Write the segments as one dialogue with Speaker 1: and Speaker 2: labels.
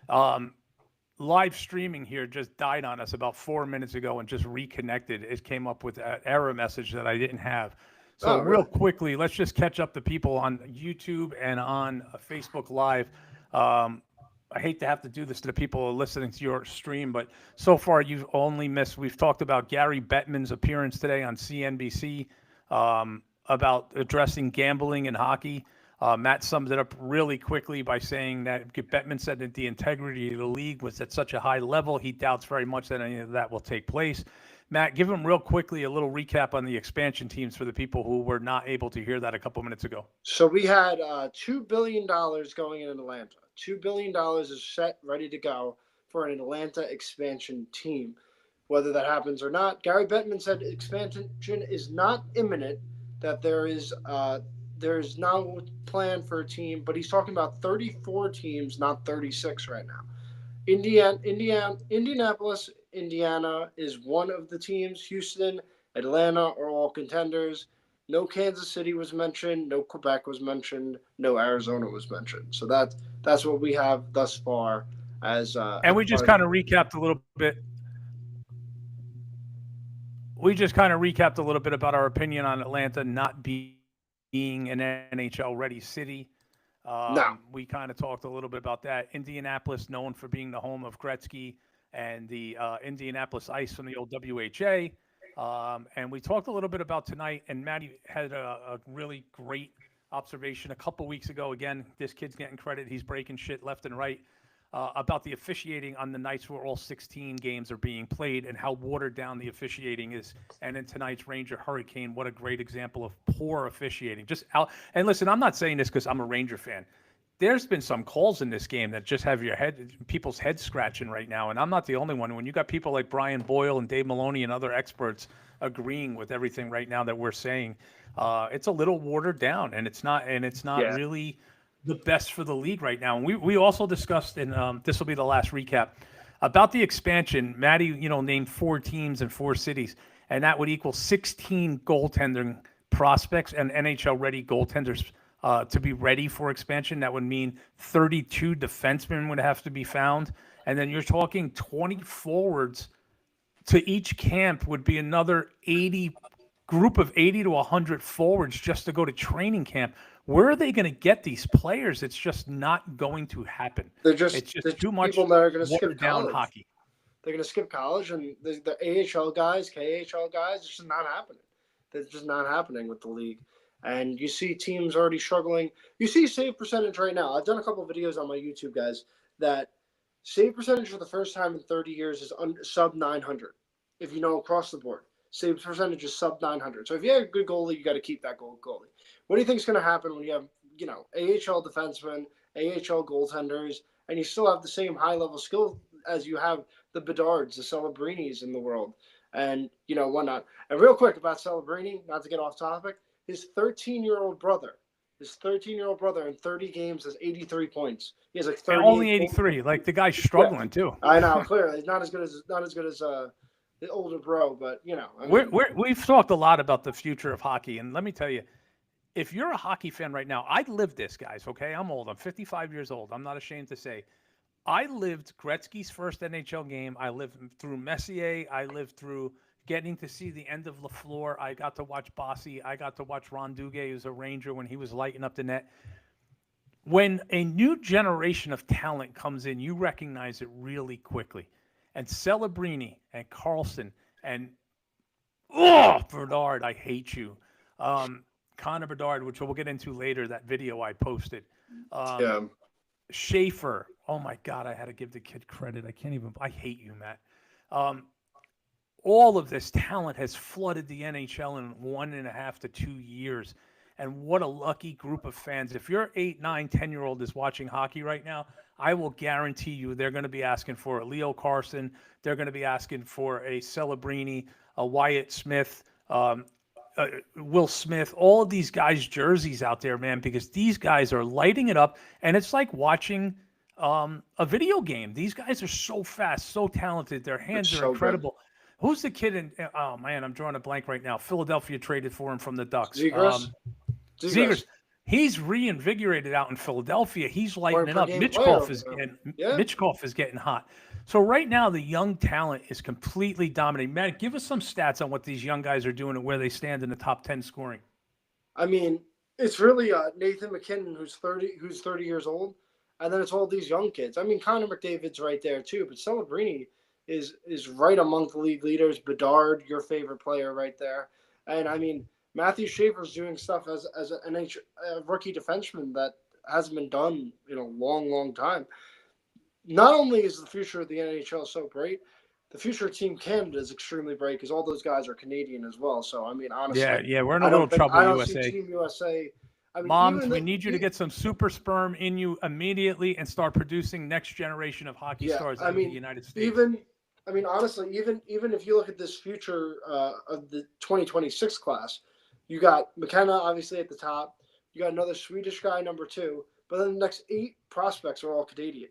Speaker 1: Um, Live streaming here just died on us about 4 minutes ago and just reconnected. It came up with an error message that I didn't have. So
Speaker 2: Oh,
Speaker 1: real
Speaker 2: really?
Speaker 1: quickly, let's just catch up the people on YouTube and on Facebook Live. Um, I hate to have to do this to the people listening to your stream, but so far you've only missed. We've talked about Gary Bettman's appearance today on CNBC, about addressing gambling in hockey. Matt summed it up really quickly by saying that Bettman said that the integrity of the league was at such a high level, he doubts very much that any of that will take place. Matt, give him real quickly a little recap on the expansion teams for the people who were not able to hear that a couple minutes ago.
Speaker 2: So we had $2 billion going in Atlanta. $2 billion is set, ready to go for an Atlanta expansion team. Whether that happens or not, Gary Bettman said expansion is not imminent. That there's no plan for a team, but he's talking about 34 teams, not 36 right now. Indianapolis, Indiana is one of the teams. Houston, Atlanta are all contenders. No Kansas City was mentioned. No Quebec was mentioned. No Arizona was mentioned. So that's what we have thus far
Speaker 1: And
Speaker 2: as
Speaker 1: we
Speaker 2: far
Speaker 1: just
Speaker 2: as
Speaker 1: kind of recapped a little bit. We just kind of recapped a little bit about our opinion on Atlanta not being an NHL ready city.
Speaker 2: no.
Speaker 1: We kind of talked a little bit about that. Indianapolis, known for being the home of Gretzky and the Indianapolis Ice from the old WHA. And we talked a little bit about tonight, and Maddie had a really great observation a couple weeks ago. Again, this kid's getting credit. He's breaking shit left and right. About the officiating on the nights where all 16 games are being played and how watered down the officiating is. And in tonight's Ranger Hurricane, what a great example of poor officiating. Just out. And listen, I'm not saying this because I'm a Ranger fan. There's been some calls in this game that just have people's heads scratching right now. And I'm not the only one. When you got people like Brian Boyle and Dave Maloney and other experts agreeing with everything right now that we're saying, it's a little watered down, and it's not
Speaker 2: Yeah.
Speaker 1: really the best for the league right now. And we also discussed, and this will be the last recap, about the expansion. Maddie, named 4 teams and 4 cities, and that would equal 16 goaltending prospects and NHL ready goaltenders to be ready for expansion. That would mean 32 defensemen would have to be found. And then you're talking 20 forwards to each camp would be another 80 group of 80 to 100 forwards just to go to training camp. Where are they going to get these players? It's just not going to happen. It's just too much
Speaker 2: people that are going to skip
Speaker 1: watered down
Speaker 2: college.
Speaker 1: hockey.
Speaker 2: They're going to skip college, and the AHL guys, KHL guys, it's just not happening. That's just not happening with the league. And you see teams already struggling. You see save percentage right now. I've done a couple of videos on my YouTube, guys, that save percentage for the first time in 30 years is sub 900. If you know across the board, save percentage is sub 900. So if you have a good goalie, you got to keep that goalie. What do you think is going to happen when you have, AHL defensemen, AHL goaltenders, and you still have the same high level skill as you have the Bedards, the Celebrinis in the world, and whatnot. And real quick about Celebrini, not to get off topic, his 13-year-old brother in 30 games has 83 points. He has like 30.
Speaker 1: Only 83. Like the guy's struggling too.
Speaker 2: I know, clearly he's not as good as the older bro, but
Speaker 1: we've talked a lot about the future of hockey, and let me tell you, if you're a hockey fan right now, I lived this, guys. Okay, I'm old. I'm 55 years old. I'm not ashamed to say, I lived Gretzky's first NHL game. I lived through Messier. I lived through getting to see the end of Lafleur. I got to watch Bossy. I got to watch Ron Duguay as a Ranger when he was lighting up the net. When a new generation of talent comes in, you recognize it really quickly. And Celebrini and Carlson and Bedard, I hate you. Connor Bedard, which we'll get into later, that video I posted. Schaefer. Oh my God, I had to give the kid credit. I hate you, Matt. All of this talent has flooded the NHL in 1.5 to 2 years. And what a lucky group of fans. If your 8, 9, 10-year-old is watching hockey right now, I will guarantee you they're going to be asking for a Leo Carson. They're going to be asking for a Celebrini, a Wyatt Smith, Will Smith, all of these guys' jerseys out there, man, because these guys are lighting it up. And it's like watching a video game. These guys are so fast, so talented. Their hands are incredible. Good. Who's the kid in? Oh man, I'm drawing a blank right now. Philadelphia traded for him from the Ducks.
Speaker 2: Zegras.
Speaker 1: Zegras. He's reinvigorated out in Philadelphia. He's lighting
Speaker 2: Point
Speaker 1: it
Speaker 2: per
Speaker 1: up.
Speaker 2: game player over there.
Speaker 1: Mitchkov is getting hot. So right now, the young talent is completely dominating. Matt, give us some stats on what these young guys are doing and where they stand in the top 10 scoring.
Speaker 2: I mean, it's really Nathan McKinnon, who's 30 years old, and then it's all these young kids. I mean, Connor McDavid's right there too, but Celebrini is right among the league leaders. Bedard, your favorite player, right there, and I mean, Matthew Schaefer's doing stuff as a rookie defenseman that hasn't been done in a long time. Not only is the future of the NHL so great, the future of Team Canada is extremely bright because all those guys are Canadian as well. So I mean, honestly,
Speaker 1: yeah, we're in a little trouble,
Speaker 2: I don't
Speaker 1: USA.
Speaker 2: see Team USA. I mean,
Speaker 1: Moms, we need you to get some super sperm in you immediately and start producing next generation of hockey stars in the United States.
Speaker 2: Honestly, even if you look at this future of the 2026 class, you got McKenna obviously at the top. You got another Swedish guy, number 2, but then the next 8 prospects are all Canadian.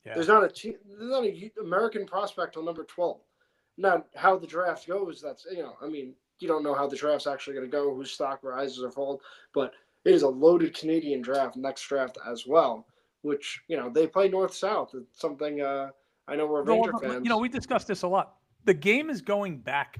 Speaker 2: Yeah. There's not a American prospect on number 12. Now, how the draft goes, that's, you don't know how the draft's actually going to go, whose stock rises or falls, but it is a loaded Canadian draft, next draft as well, which, they play north-south. It's something I know we're Ranger fans.
Speaker 1: We discussed this a lot. The game is going back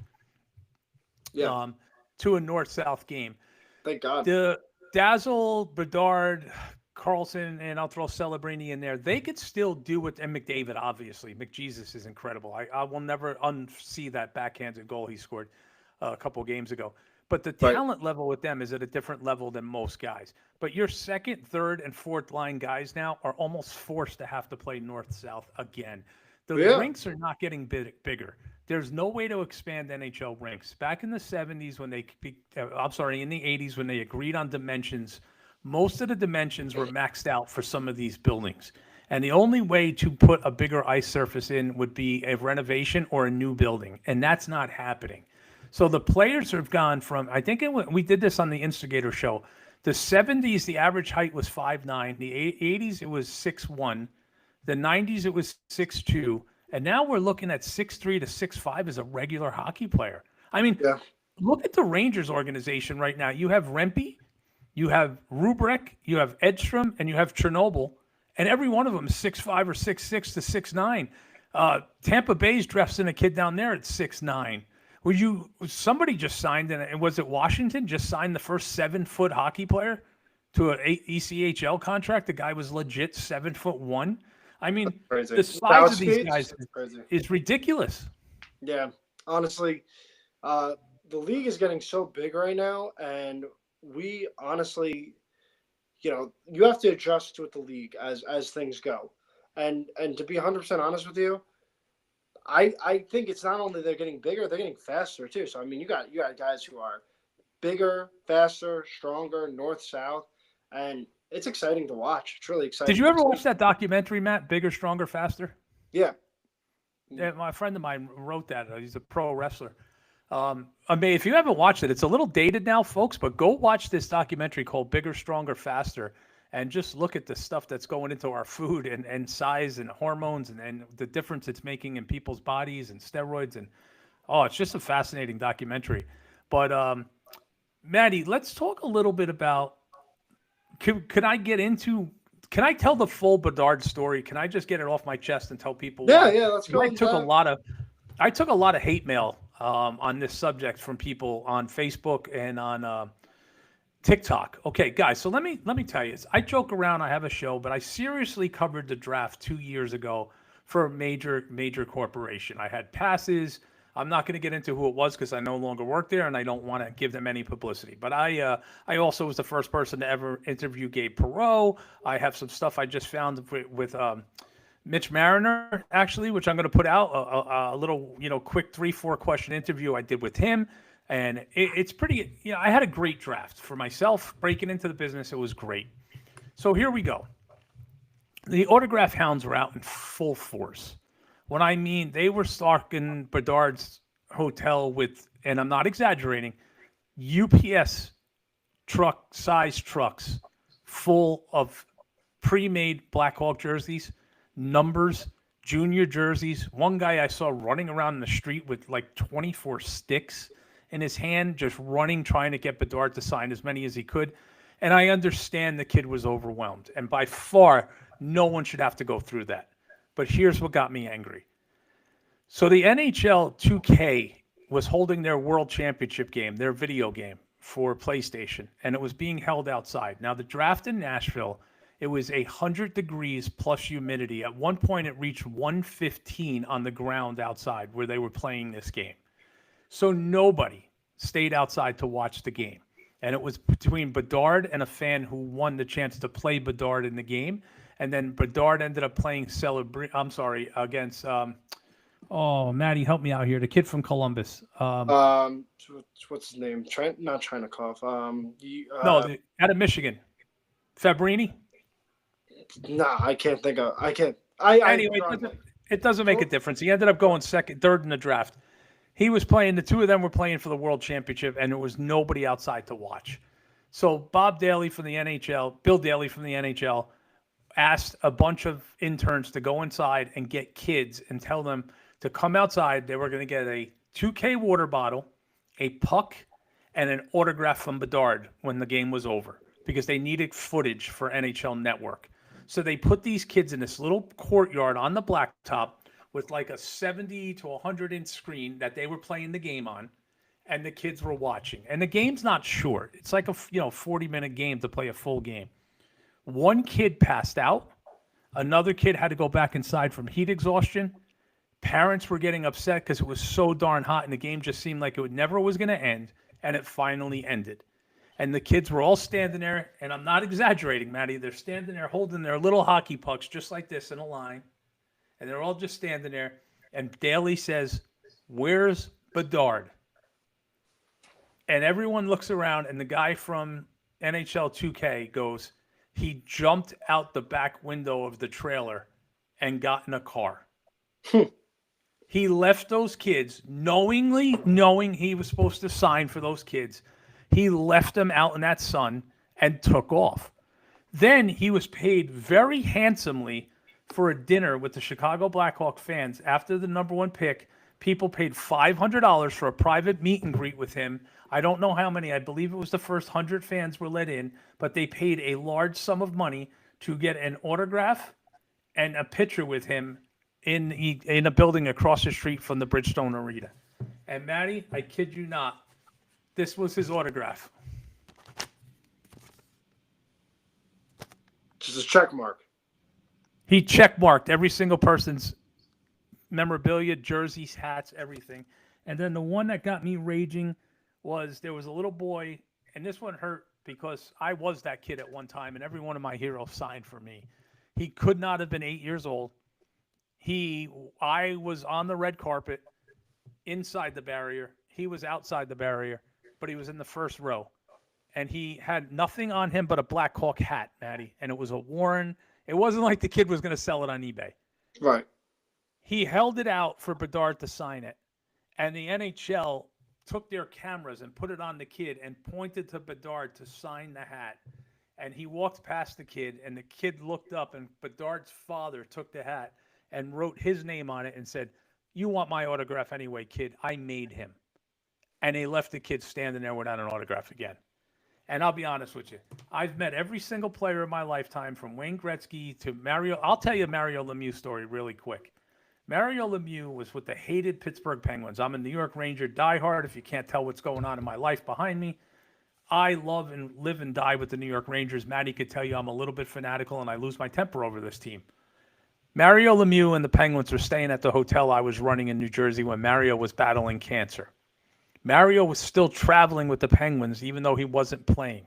Speaker 1: to a north-south game.
Speaker 2: Thank God.
Speaker 1: The Dazzle, Bedard, Carlson, and I'll throw Celebrini in there. They could still do what, and McDavid, obviously. McJesus is incredible. I will never unsee that backhanded goal he scored a couple games ago. But the talent level with them is at a different level than most guys. But your second, third, and fourth line guys now are almost forced to have to play north-south again. The rinks are not getting bigger. There's no way to expand NHL rinks. Back in the 70s in the 80s when they agreed on dimensions, most of the dimensions were maxed out for some of these buildings. And the only way to put a bigger ice surface in would be a renovation or a new building. And that's not happening. So the players have gone from, I think we did this on the Instigator show. The 70s, the average height was 5'9". The 80s, it was 6'1". The 90s, it was 6'2". And now we're looking at 6'3" to 6'5" as a regular hockey player. I mean, look at the Rangers organization right now. You have Rempe, you have Rubrek, you have Edstrom, and you have Chernobyl. And every one of them is 6'5" or 6'6" to 6'9". Tampa Bay's drafting a kid down there at 6'9". Somebody just signed, and was it Washington, just signed the first 7-foot hockey player to an ECHL contract? The guy was legit 7'1". I mean, the size of these guys is ridiculous.
Speaker 2: Yeah, honestly, the league is getting so big right now, and we honestly, you have to adjust with the league as things go. And to be 100% honest with you, I think it's not only they're getting bigger, they're getting faster too. So I mean, you got guys who are bigger, faster, stronger, north, south, and it's exciting to watch. It's really exciting.
Speaker 1: Did you ever watch that documentary, Matt? Bigger, Stronger, Faster?
Speaker 2: Yeah.
Speaker 1: Yeah, my friend of mine wrote that. He's a pro wrestler. I mean, if you haven't watched it, it's a little dated now, folks, but go watch this documentary called Bigger, Stronger, Faster, and just look at the stuff that's going into our food and size and hormones and the difference it's making in people's bodies and steroids. And, it's just a fascinating documentary. But, Maddie, let's talk a little bit about, can I tell the full Bedard story? Can I just get it off my chest and tell people?
Speaker 2: Yeah, let's go.
Speaker 1: I took a lot of hate mail on this subject from people on Facebook and on TikTok. Okay, guys, so let me tell you this. I joke around, I have a show, but I seriously covered the draft 2 years ago for a major corporation. I had passes. I'm not going to get into who it was because I no longer work there and I don't want to give them any publicity. But I also was the first person to ever interview Gabe Perreault. I have some stuff I just found with Mitch Mariner, actually, which I'm going to put out a little, quick 3-4 question interview I did with him. And it's pretty, I had a great draft for myself breaking into the business. It was great. So here we go. The autograph hounds were out in full force. When I mean they were stalking Bedard's hotel with, and I'm not exaggerating, UPS size trucks full of pre-made Blackhawk jerseys, numbers, junior jerseys. One guy I saw running around the street with like 24 sticks in his hand, just running, trying to get Bedard to sign as many as he could. And I understand the kid was overwhelmed. And by far, no one should have to go through that. But here's what got me angry. So the NHL 2K was holding their World Championship game, their video game for PlayStation, and it was being held outside. Now, the draft in Nashville, it was 100 degrees plus humidity. At one point, it reached 115 on the ground outside where they were playing this game. So nobody stayed outside to watch the game. And it was between Bedard and a fan who won the chance to play Bedard in the game. And then Bedard ended up playing against Maddie, help me out here. The kid from Columbus.
Speaker 2: What's his name? Not Trinikov.
Speaker 1: Out of Michigan. Fabrini?
Speaker 2: Nah, I can't think of.
Speaker 1: Anyway, it doesn't make a difference. He ended up going third in the draft. He was playing, the two of them were playing for the World Championship, and there was nobody outside to watch. So Bill Daly from the NHL, asked a bunch of interns to go inside and get kids and tell them to come outside. They were going to get a 2K water bottle, a puck, and an autograph from Bedard when the game was over because they needed footage for NHL Network. So they put these kids in this little courtyard on the blacktop with like a 70 to 100-inch screen that they were playing the game on, and the kids were watching. And the game's not short. It's like a 40-minute game to play a full game. One kid passed out. Another kid had to go back inside from heat exhaustion. Parents were getting upset because it was so darn hot, and the game just seemed like it never was going to end, and it finally ended. And the kids were all standing there, and I'm not exaggerating, Maddie. They're standing there holding their little hockey pucks just like this in a line. And they're all just standing there. And Daly says, "Where's Bedard?" And everyone looks around, and the guy from NHL 2K goes, "He jumped out the back window of the trailer and got in a car." He left those kids, knowing he was supposed to sign for those kids. He left them out in that sun and took off. Then he was paid very handsomely for a dinner with the Chicago Blackhawk fans after the number one pick. People paid $500 for a private meet and greet with him. I don't know how many. I believe it was the first 100 fans were let in, but they paid a large sum of money to get an autograph and a picture with him in a building across the street from the Bridgestone Arena. And Maddie, I kid you not, this was his autograph.
Speaker 2: Just a check mark.
Speaker 1: He checkmarked every single person's memorabilia, jerseys, hats, everything. And then the one that got me raging was there was a little boy, and this one hurt because I was that kid at one time, and every one of my heroes signed for me. He could not have been 8 years old. I was on the red carpet inside the barrier. He was outside the barrier, but he was in the first row. And he had nothing on him but a Black Hawk hat, Maddie, and it was a Warren. It wasn't like the kid was going to sell it on eBay.
Speaker 2: Right.
Speaker 1: He held it out for Bedard to sign it, and the NHL took their cameras and put it on the kid and pointed to Bedard to sign the hat. And he walked past the kid, and the kid looked up, and Bedard's father took the hat and wrote his name on it and said, "You want my autograph anyway, kid. I made him." And they left the kid standing there without an autograph again. And I'll be honest with you. I've met every single player in my lifetime, from Wayne Gretzky to Mario. I'll tell you a Mario Lemieux story really quick. Mario Lemieux was with the hated Pittsburgh Penguins. I'm a New York Ranger diehard, if you can't tell what's going on in my life behind me. I love and live and die with the New York Rangers. Maddie could tell you I'm a little bit fanatical, and I lose my temper over this team. Mario Lemieux and the Penguins were staying at the hotel I was running in New Jersey when Mario was battling cancer. Mario was still traveling with the Penguins, even though he wasn't playing.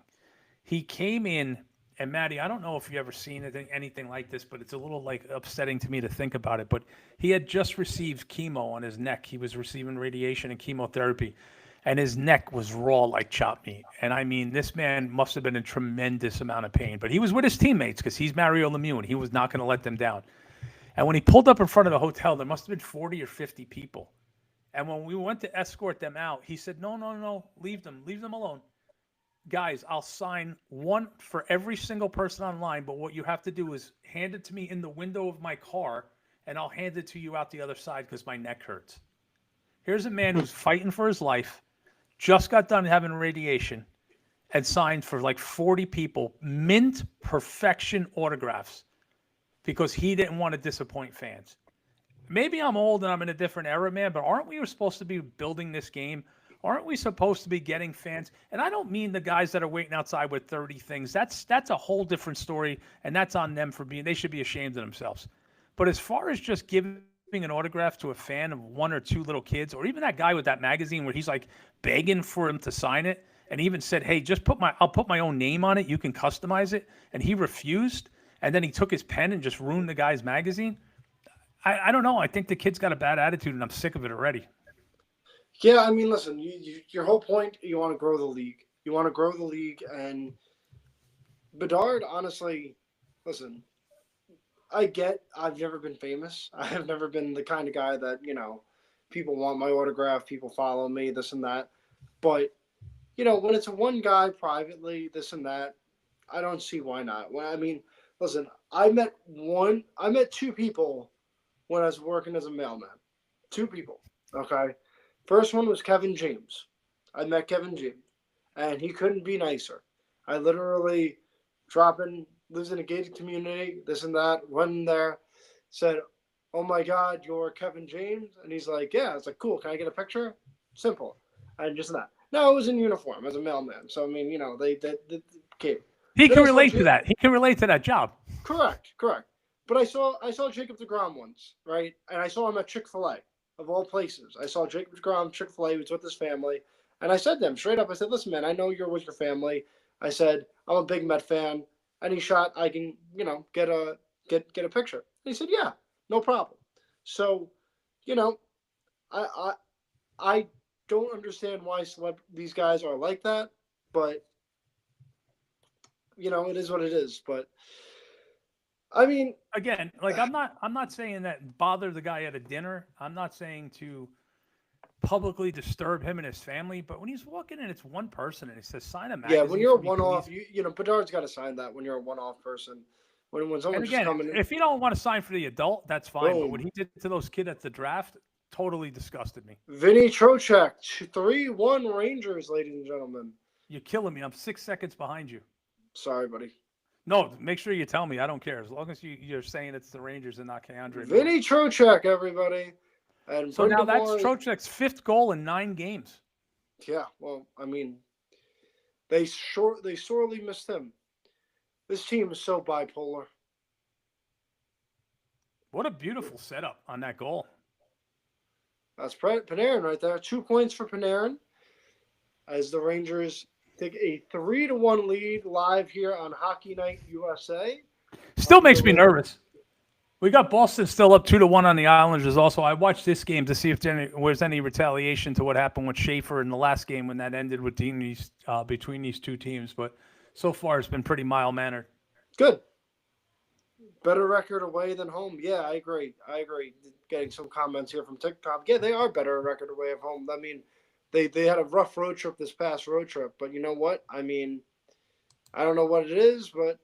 Speaker 1: He came in, and Maddie, I don't know if you've ever seen anything like this, but it's a little upsetting to me to think about it. But he had just received chemo on his neck. He was receiving radiation and chemotherapy, and his neck was raw like chopped meat. And I mean, this man must have been in tremendous amount of pain. But he was with his teammates because he's Mario Lemieux, and he was not going to let them down. And when he pulled up in front of the hotel, there must have been 40 or 50 people. And when we went to escort them out, he said, no, leave them alone. Guys, I'll sign one for every single person online, but what you have to do is hand it to me in the window of my car, and I'll hand it to you out the other side because my neck hurts. Here's a man who's fighting for his life, just got done having radiation, and signed for like 40 people, mint perfection autographs, because he didn't want to disappoint fans. Maybe I'm old and I'm in a different era, man, but aren't we supposed to be building this game? Aren't we supposed to be getting fans? And I don't mean the guys that are waiting outside with 30 things. That's a whole different story, and that's on them for they should be ashamed of themselves. But as far as just giving an autograph to a fan of one or two little kids, or even that guy with that magazine where he's like begging for him to sign it, and he even said, "Hey, just I'll put my own name on it. You can customize it," and he refused, and then he took his pen and just ruined the guy's magazine. I don't know. I think the kid's got a bad attitude, and I'm sick of it already.
Speaker 2: Yeah, I mean, listen, your whole point, you want to grow the league. You want to grow the league, and Bedard, honestly, listen, I've never been famous. I have never been the kind of guy that, people want my autograph, people follow me, this and that. But, when it's one guy privately, this and that, I don't see why not. I mean, listen, I met two people when I was working as a mailman. Two people, okay? First one was Kevin James. I met Kevin James, and he couldn't be nicer. I literally lives in a gated community, this and that, went in there, said, "Oh my God, you're Kevin James?" And he's like, "Yeah." It's like, "Cool, can I get a picture?" Simple. And just that. No, I was in uniform as a mailman. So, I mean, they came.
Speaker 1: He can relate to that. He can relate to that job.
Speaker 2: Correct. But I saw Jacob deGrom once, right? And I saw him at Chick-fil-A, of all places. I saw Jacob deGrom, Chick-fil-A. He was with his family. And I said to him straight up, I said, "Listen, man, I know you're with your family." I said, "I'm a big Met fan. Any shot I can, get a picture." And he said, "Yeah, no problem." So, I don't understand why these guys are like that, but it is what it is. But I mean,
Speaker 1: again, like I'm not saying that bother the guy at a dinner. I'm not saying to publicly disturb him and his family, but when he's walking in, it's one person and it says sign a magazine.
Speaker 2: Yeah, when you're a one-off, Bedard's got to sign that when you're a one-off person. When someone's just coming in.
Speaker 1: If you don't want to sign for the adult, that's fine.
Speaker 2: Boom.
Speaker 1: But what he did to those kids at the draft totally disgusted me.
Speaker 2: Vinny Trocheck, 3-1 Rangers, ladies and gentlemen.
Speaker 1: You're killing me. I'm 6 seconds behind you.
Speaker 2: Sorry, buddy.
Speaker 1: No, make sure you tell me. I don't care. As long as you're saying it's the Rangers and not K'Andre.
Speaker 2: Vinny Trocheck, everybody. And
Speaker 1: so now that's Trocheck's 5th goal in 9 games.
Speaker 2: Yeah, well, I mean, they sorely missed him. This team is so bipolar.
Speaker 1: What a beautiful setup on that goal.
Speaker 2: That's Panarin right there. 2 points for Panarin as the Rangers take a 3-1 lead live here on Hockey Night USA.
Speaker 1: Still makes me nervous. We got Boston still up 2-1 on the Islanders also. I watched this game to see if there was any retaliation to what happened with Schaefer in the last game when that ended with between these two teams. But so far it's been pretty mild-mannered.
Speaker 2: Good. Better record away than home. Yeah, I agree. Getting some comments here from TikTok. Yeah, they are better record away at home. I mean, they had a rough road trip this past road trip. But you know what? I mean, I don't know what it is, but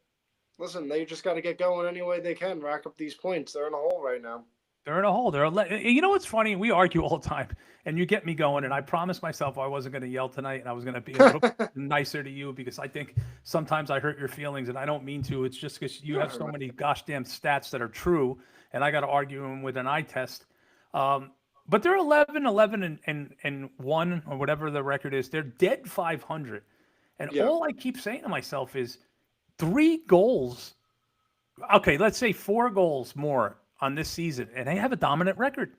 Speaker 2: listen, they just got to get going any way they can, rack up these points. They're in a hole right now.
Speaker 1: They're in a hole. You know what's funny? We argue all the time, and you get me going. And I promised myself I wasn't going to yell tonight, and I was going to be a little nicer to you because I think sometimes I hurt your feelings, and I don't mean to. It's just because you have so many gosh damn stats that are true, and I got to argue them with an eye test. But they're 11-11 and 1 or whatever the record is. They're dead 500, and all I keep saying to myself is 3 goals. Okay, let's say 4 goals more on this season, and they have a dominant record.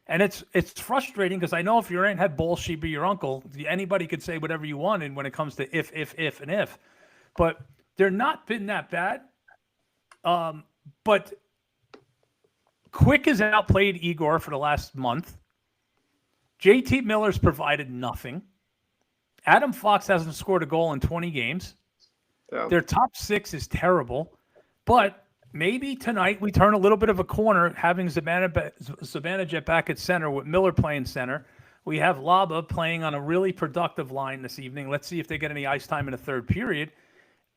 Speaker 1: And it's frustrating because I know if your aunt had balls, she'd be your uncle. Anybody could say whatever you wanted when it comes to if. But they're not been that bad. But Quick has outplayed Igor for the last month. JT Miller's provided nothing. Adam Fox hasn't scored a goal in 20 games. Yeah. Their top 6 is terrible. But maybe tonight we turn a little bit of a corner, having Zibanejad back at center with Miller playing center. We have Laba playing on a really productive line this evening. Let's see if they get any ice time in the third period.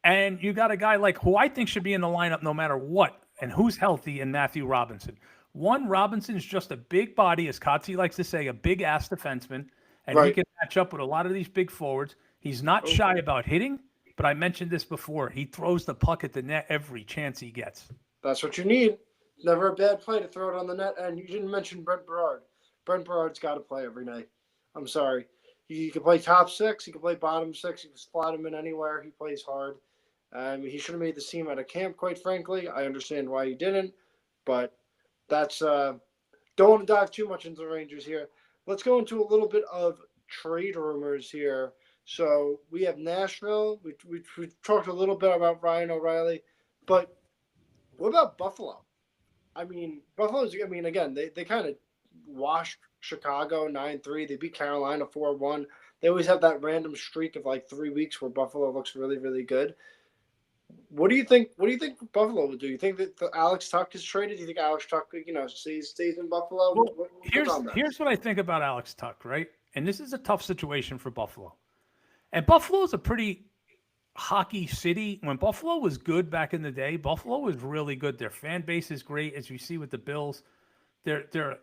Speaker 1: And you got a guy like who I think should be in the lineup no matter what, and who's healthy in Matthew Robinson. Robinson's just a big body, as Kotze likes to say, a big-ass defenseman, and he can match up with a lot of these big forwards. He's not shy about hitting, but I mentioned this before. He throws the puck at the net every chance he gets.
Speaker 2: That's what you need. Never a bad play to throw it on the net. And you didn't mention Brent Berard. Brent Berard's got to play every night. I'm sorry. He can play top six. He can play bottom six. You can slot him in anywhere. He plays hard. He should have made the team at a camp, quite frankly. I understand why he didn't. But that's don't want to dive too much into the Rangers here. Let's go into a little bit of trade rumors here. So we have Nashville. We talked a little bit about Ryan O'Reilly. But what about Buffalo? I mean, Buffalo's, I mean, again, they kind of washed Chicago 9-3. They beat Carolina 4-1. They always have that random streak of like 3 weeks where Buffalo looks really, really good. What do you think? What do you think Buffalo would do? You think that Alex Tuch is traded? Do you think Alex Tuch, stays in Buffalo?
Speaker 1: Well, here's what I think about Alex Tuch, right? And this is a tough situation for Buffalo. And Buffalo is a pretty hockey city. When Buffalo was good back in the day, Buffalo was really good. Their fan base is great, as you see with the Bills. They're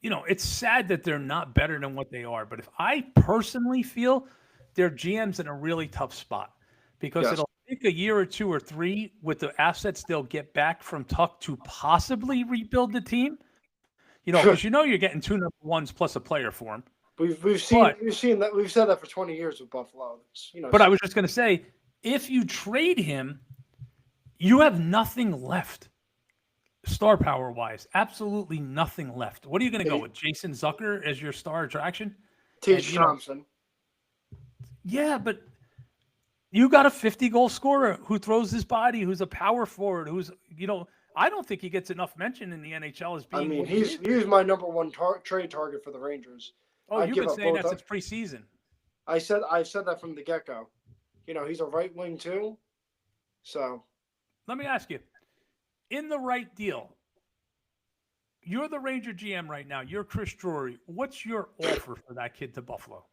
Speaker 1: it's sad that they're not better than what they are. But if I personally feel their GM's in a really tough spot because it'll take a year or 2 or 3 with the assets they'll get back from Tuch to possibly rebuild the team. Because you're getting 2 number ones plus a player for him.
Speaker 2: We've seen that. We've said that for 20 years with Buffalo.
Speaker 1: But I was just going to say, if you trade him, you have nothing left, star power wise. Absolutely nothing left. What are you going to go with? Jason Zucker as your star attraction?
Speaker 2: Tage Thompson.
Speaker 1: Yeah, but you got a 50-goal scorer who throws his body, who's a power forward, who's I don't think he gets enough mention in the NHL as being.
Speaker 2: I mean, he's my number one trade target for the Rangers.
Speaker 1: Oh, you've been saying that since preseason.
Speaker 2: I said that from the get-go. He's a right wing too. So
Speaker 1: let me ask you, in the right deal, you're the Ranger GM right now. You're Chris Drury. What's your offer for that kid to Buffalo?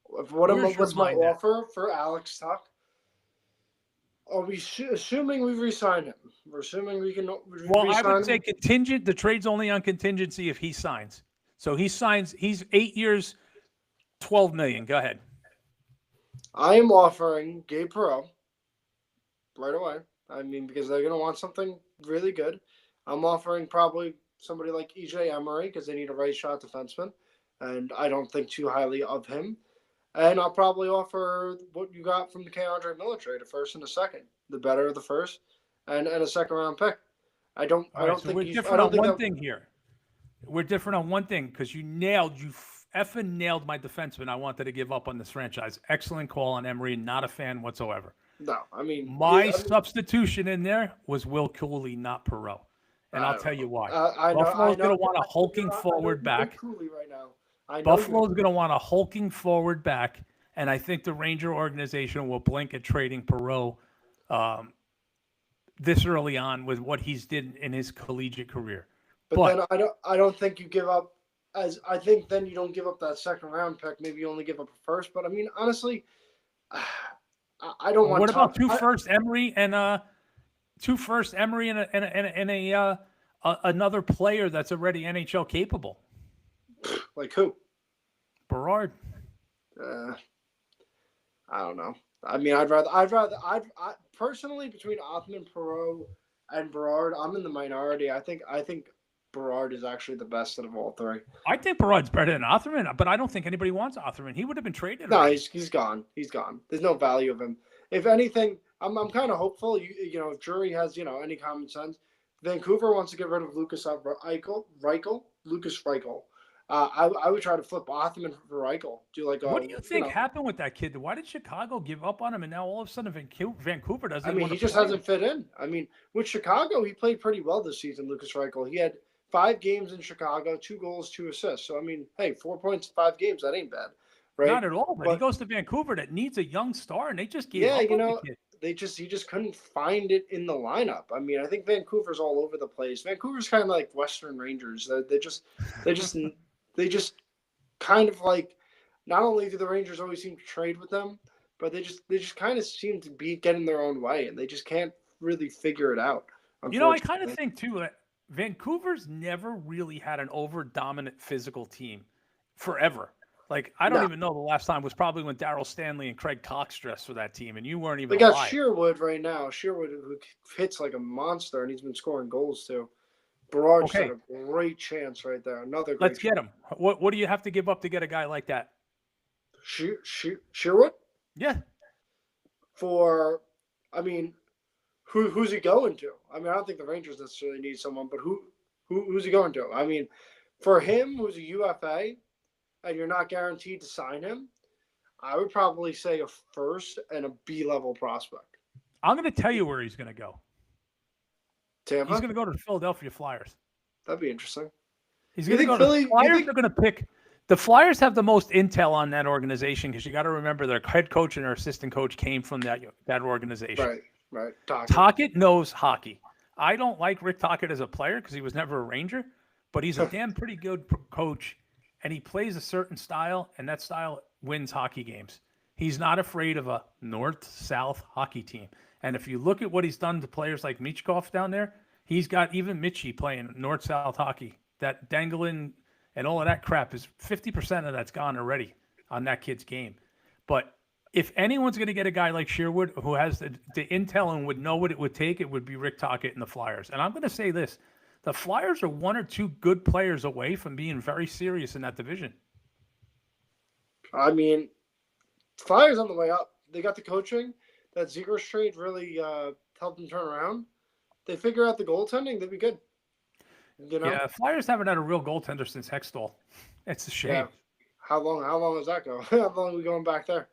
Speaker 2: What's my offer for Alex Tuch? Are we assuming we re-sign him? We're assuming we can.
Speaker 1: Well, I would say contingent. The trade's only on contingency if he signs. So he signs. He's 8 years, $12 million. Go ahead.
Speaker 2: I am offering Gabe Perreault right away. I mean, because they're going to want something really good. I'm offering probably somebody like EJ Emery because they need a right shot defenseman, and I don't think too highly of him. And I'll probably offer what you got from the K'Andre Miller trade, a first and a second, the better of the first, and a second round pick. I don't think
Speaker 1: we're different on one thing here. We're different on one thing because you effing nailed my defenseman I wanted to give up on this franchise. Excellent call on Emery. Not a fan whatsoever.
Speaker 2: No, I mean
Speaker 1: my substitution in there was Will Cooley, not Perreault, and I'll tell you why. Buffalo's going to want a hulking forward back.
Speaker 2: Cooley right now.
Speaker 1: Buffalo's going to want a hulking forward back, and I think the Ranger organization will blink at trading Perreault this early on with what he's did in his collegiate career.
Speaker 2: But then I don't think you give up. I think then you don't give up that second round pick. Maybe you only give up a first. But I mean, honestly, I don't want.
Speaker 1: What about two first Emery and another player that's already NHL capable?
Speaker 2: Like who?
Speaker 1: Berard.
Speaker 2: I don't know. I mean, I'd personally between Othman, Perreault, and Berard, I'm in the minority. I think Berard is actually the best out of all three.
Speaker 1: I think Berard's better than Othman, but I don't think anybody wants Othman. He would have been traded.
Speaker 2: No, he's gone. He's gone. There's no value of him. If anything, I'm kind of hopeful. If Drury has any common sense, Vancouver wants to get rid of Lucas Reichel. I would try to flip Othman for Reichel.
Speaker 1: What do you think happened with that kid? Why did Chicago give up on him, and now all of a sudden Vancouver doesn't?
Speaker 2: I mean, he just hasn't fit in. I mean, with Chicago, he played pretty well this season. Lucas Reichel. He had 5 games in Chicago, 2 goals, 2 assists. So I mean, hey, 4 points in 5 games. That ain't bad, right?
Speaker 1: Not at all. But he goes to Vancouver that needs a young star, and they just gave up on the kid.
Speaker 2: He just couldn't find it in the lineup. I mean, I think Vancouver's all over the place. Vancouver's kind of like Western Rangers. They just kind of like, not only do the Rangers always seem to trade with them, but they just kind of seem to be getting their own way, and they just can't really figure it out.
Speaker 1: I kind of think too that Vancouver's never really had an over-dominant physical team forever. Like, I don't
Speaker 2: No.
Speaker 1: even know the last time was probably when Darryl Stanley and Craig Cox dressed for that team, and you weren't
Speaker 2: They
Speaker 1: even
Speaker 2: got
Speaker 1: alive.
Speaker 2: Sherwood right now. Sherwood, who hits like a monster, and he's been scoring goals too. Barrage
Speaker 1: Okay,
Speaker 2: had a great chance right there. Another great
Speaker 1: let's
Speaker 2: chance.
Speaker 1: get him. What do you have to give up to get a guy like that?
Speaker 2: Sherwood
Speaker 1: Yeah,
Speaker 2: for, I mean, who's he going to? I mean, I don't think the Rangers necessarily need someone, but who's he going to? I mean, for him, who's a UFA, and you're not guaranteed to sign him, I would probably say a first and a B-level prospect.
Speaker 1: I'm going to tell you where he's going to go.
Speaker 2: Tampa?
Speaker 1: He's going to go to the Philadelphia Flyers.
Speaker 2: That'd be interesting.
Speaker 1: He's
Speaker 2: You
Speaker 1: going to
Speaker 2: think
Speaker 1: go to
Speaker 2: Philly?
Speaker 1: the Flyers. Are going to pick. The Flyers have the most intel on that organization because you got to remember their head coach and their assistant coach came from that organization.
Speaker 2: Right.
Speaker 1: Tocchet knows hockey. I don't like Rick Tocchet as a player because he was never a Ranger, but he's a damn pretty good coach, and he plays a certain style, and that style wins hockey games. He's not afraid of a north-south hockey team. And if you look at what he's done to players like Michkov down there, he's got even Mitchie playing north-south hockey. That dangling and all of that crap is 50% of that's gone already on that kid's game. But if anyone's going to get a guy like Sherwood who has the intel and would know what it would take, it would be Rick Tocchet and the Flyers. And I'm going to say this. The Flyers are one or two good players away from being very serious in that division.
Speaker 2: I mean, Flyers on the way up. They got the coaching. That Zegras trade really helped them turn around. They figure out the goaltending, they'd be good. You know?
Speaker 1: Yeah, Flyers haven't had a real goaltender since Hextall. It's a shame.
Speaker 2: Yeah. How long does that go? How long are we going back there?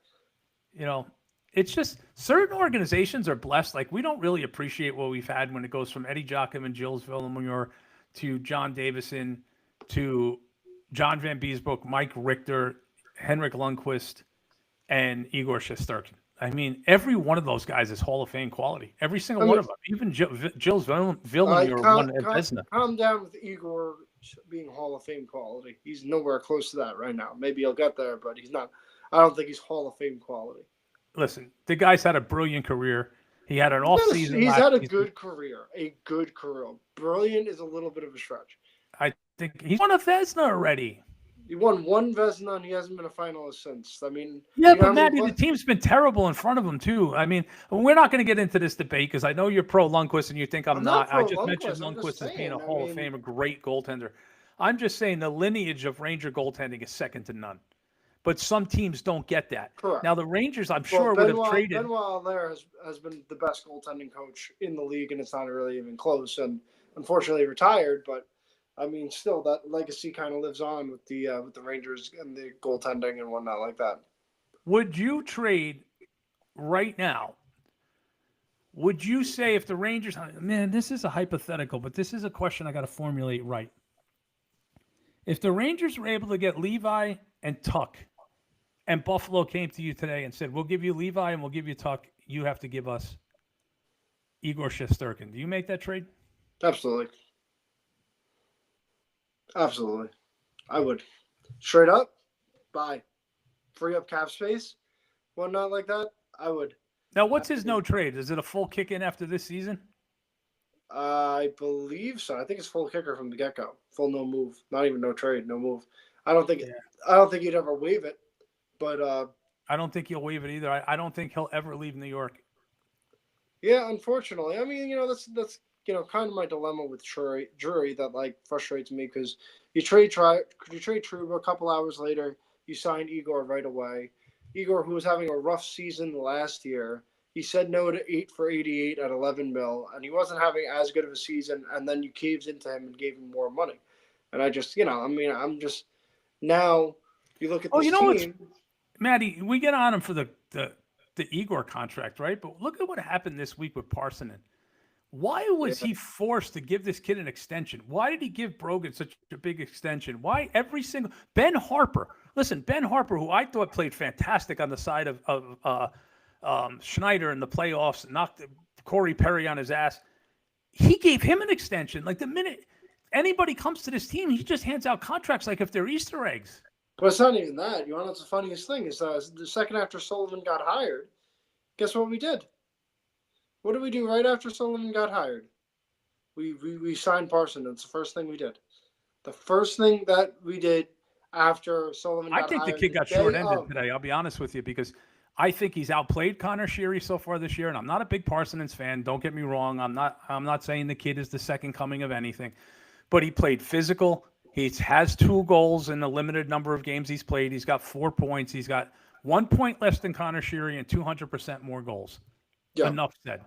Speaker 1: You know, it's just certain organizations are blessed. Like, we don't really appreciate what we've had when it goes from Eddie Jocham and Gilles Villemure to John Davison to John Van Beesbrook, Mike Richter, Henrik Lundqvist, and Igor Shesterkin. I mean, every one of those guys is Hall of Fame quality. Every single one of them. Even Gilles Villemure won at Vezina.
Speaker 2: Calm down with Igor being Hall of Fame quality. He's nowhere close to that right now. Maybe he'll get there, but he's not. I don't think he's Hall of Fame quality.
Speaker 1: Listen, the guy's had a brilliant career. He had an off season.
Speaker 2: He's had a good career. A good career. Brilliant is a little bit of a stretch.
Speaker 1: I think he's won a Vezina already.
Speaker 2: He won one Vezina and he hasn't been a finalist since. I mean,
Speaker 1: yeah, but Matty, the team's been terrible in front of him too. I mean, we're not going to get into this debate because I know you're pro Lundqvist and you think I'm not. I just mentioned Lundqvist as being a Hall of Fame, a great goaltender. I'm just saying the lineage of Ranger goaltending is second to none. But some teams don't get that.
Speaker 2: Correct.
Speaker 1: Now, the Rangers, I'm sure, would have traded.
Speaker 2: Benoit Allaire has been the best goaltending coach in the league, and it's not really even close. And unfortunately, retired. But I mean, still, that legacy kind of lives on with the Rangers and the goaltending and whatnot like that.
Speaker 1: Would you trade right now? Would you say if the Rangers? Man, this is a hypothetical, but this is a question I got to formulate right. If the Rangers were able to get Levi and Tuck, and Buffalo came to you today and said, we'll give you Levi and we'll give you Tuck, you have to give us Igor Shesterkin. Do you make that trade?
Speaker 2: Absolutely. I would. Straight up, buy. Free up cap space, whatnot like that, I would.
Speaker 1: Now, what's his no trade? Is it a full kick in after this season?
Speaker 2: I believe so. I think it's full kicker from the get-go. Full no move. Not even no trade, no move. I don't think he'd ever waive it. But
Speaker 1: I don't think he'll waive it either. I don't think he'll ever leave New York.
Speaker 2: Yeah, unfortunately. I mean, that's kind of my dilemma with Drury that like frustrates me because you trade Trouba a couple hours later, you signed Igor right away. Igor, who was having a rough season last year, he said no to 8 for 88 at 11 mil, and he wasn't having as good of a season. And then you caved into him and gave him more money. And I just, I'm just now you look at this team.
Speaker 1: Matty, we get on him for the Igor contract, right? But look at what happened this week with Parsonen. Why was he forced to give this kid an extension? Why did he give Brogan such a big extension? Why every single Ben Harper? Listen, Ben Harper, who I thought played fantastic on the side of Schneider in the playoffs, knocked Corey Perry on his ass. He gave him an extension. Like the minute anybody comes to this team, he just hands out contracts like if they're Easter eggs.
Speaker 2: But it's not even that. You want to know what's the funniest thing is the second after Sullivan got hired, guess what we did? What did we do right after Sullivan got hired? We signed Parson. That's the first thing we did. The first thing that we did after Sullivan
Speaker 1: I
Speaker 2: got
Speaker 1: think the
Speaker 2: hired
Speaker 1: kid got
Speaker 2: day
Speaker 1: short-ended
Speaker 2: of.
Speaker 1: today. I'll be honest with you because I think he's outplayed Connor Sheary so far this year, and I'm not a big Parsons fan. Don't get me wrong. I'm not saying the kid is the second coming of anything, but he played physical. He has 2 goals in the limited number of games he's played. He's got 4 points. He's got 1 point less than Connor Sheary and 200% more goals.
Speaker 2: Yeah.
Speaker 1: Enough said.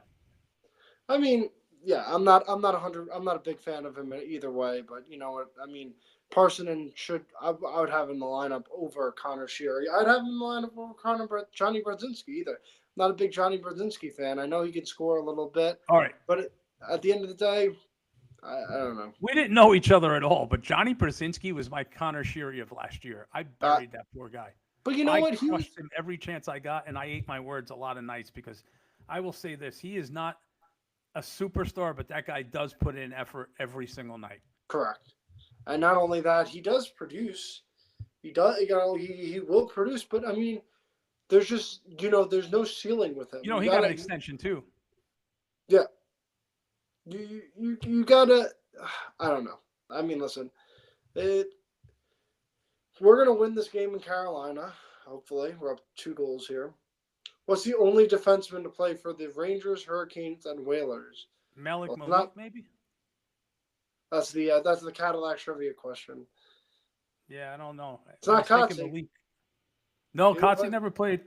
Speaker 2: I mean, yeah, I'm not 100. I'm not a big fan of him either way, but you know what? I mean, Parsonen I would have in the lineup over Connor Sheary. I'd have him in the lineup over Johnny Brodzinski either. I'm not a big Johnny Brodzinski fan. I know he can score a little bit,
Speaker 1: All right.
Speaker 2: but at the end of the day, I don't know.
Speaker 1: We didn't know each other at all, but Johnny Brzezinski was my Connor Sheary of last year. I buried that poor guy.
Speaker 2: But you know
Speaker 1: I
Speaker 2: what?
Speaker 1: crushed him every chance I got, and I ate my words a lot of nights because I will say this: he is not a superstar, but that guy does put in effort every single night.
Speaker 2: Correct. And not only that, he does produce. He does. You know, he will produce. But I mean, there's just there's no ceiling with him.
Speaker 1: He got an extension too.
Speaker 2: Yeah. You gotta. I don't know. I mean, listen. We're gonna win this game in Carolina. Hopefully, we're up 2 goals here. What's the only defenseman to play for the Rangers, Hurricanes, and Whalers?
Speaker 1: Malik Malik, maybe.
Speaker 2: That's the Cadillac trivia question.
Speaker 1: Yeah, I don't know.
Speaker 2: It's not Kotze.
Speaker 1: No, Kotze never played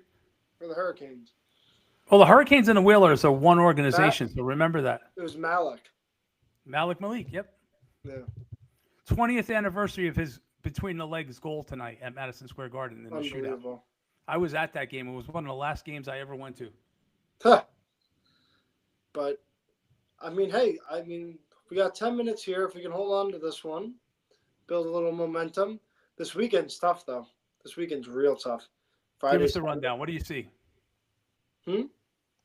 Speaker 2: for the Hurricanes.
Speaker 1: Well, the Hurricanes and the Whalers are one organization, so remember that.
Speaker 2: It was Malik.
Speaker 1: Malik Malik, yep.
Speaker 2: Yeah.
Speaker 1: 20th anniversary of his between the legs goal tonight at Madison Square Garden in the shootout. I was at that game. It was one of the last games I ever went to.
Speaker 2: Huh. But, I mean, we got 10 minutes here. If we can hold on to this one, build a little momentum. This weekend's tough, though. This weekend's real tough.
Speaker 1: Friday. Give us the rundown. What do you see?
Speaker 2: Hmm?